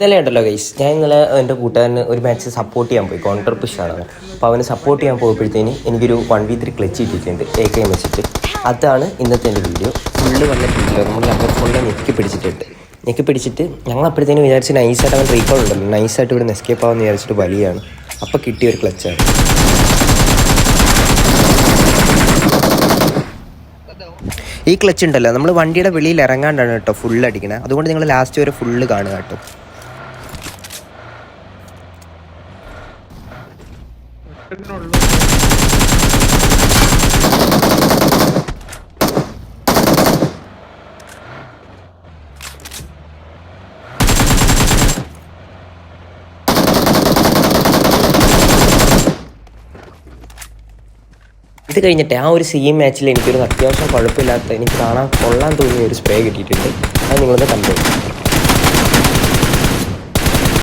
ഇന്നലെ ഉണ്ടല്ലോ ഗൈസ്, ഞാൻ ഇന്നലെ എൻ്റെ കൂട്ടുകാരന് ഒരു മാച്ച് സപ്പോർട്ട് ചെയ്യാൻ പോയി. കൗണ്ടർ പുഷാണ്. അപ്പോൾ അവന് സപ്പോർട്ട് ചെയ്യാൻ പോയപ്പോഴത്തേന് എനിക്കൊരു 1v3 ക്ലച്ച് കിട്ടിയിട്ടുണ്ട് AK വെച്ചിട്ട്. അതാണ് ഇന്നത്തെ എൻ്റെ വീഡിയോ. ഫുള്ള് വന്നിട്ടില്ല. നമ്മൾ നമ്പർ ഫുള്ള് ഞെക്കി പിടിച്ചിട്ട് ഞങ്ങൾ അപ്പോഴത്തേനും വിചാരിച്ച് നൈസായിട്ട് അവൻ റീകോൾ ഉണ്ടല്ലോ, നൈസായിട്ട് ഇവിടെ നിന്ന് എസ്കേപ്പ് ആവാമെന്ന് വിചാരിച്ചിട്ട് വലിയാണ്. അപ്പോൾ കിട്ടിയ ഒരു ക്ലച്ചാണ്. ഈ ക്ലച്ച് ഉണ്ടല്ലോ, നമ്മൾ വണ്ടിയുടെ വെളിയിൽ ഇറങ്ങാണ്ടാണ് കേട്ടോ ഫുള്ള് അടിക്കണത്. അതുകൊണ്ട് നിങ്ങൾ ലാസ്റ്റ് വരെ ഫുള്ള് കാണുക കേട്ടോ. ഇത് കഴിഞ്ഞിട്ട് ആ ഒരു സെയിം മാച്ചിൽ എനിക്കൊരു അത്യാവശ്യം കുഴപ്പമില്ലാത്ത, എനിക്ക് കാണാൻ കൊള്ളാൻ തോന്നിയ ഒരു സ്പ്രേ കിട്ടിയിട്ടുണ്ട്. അത് നിങ്ങളൊന്ന് കണ്ടു.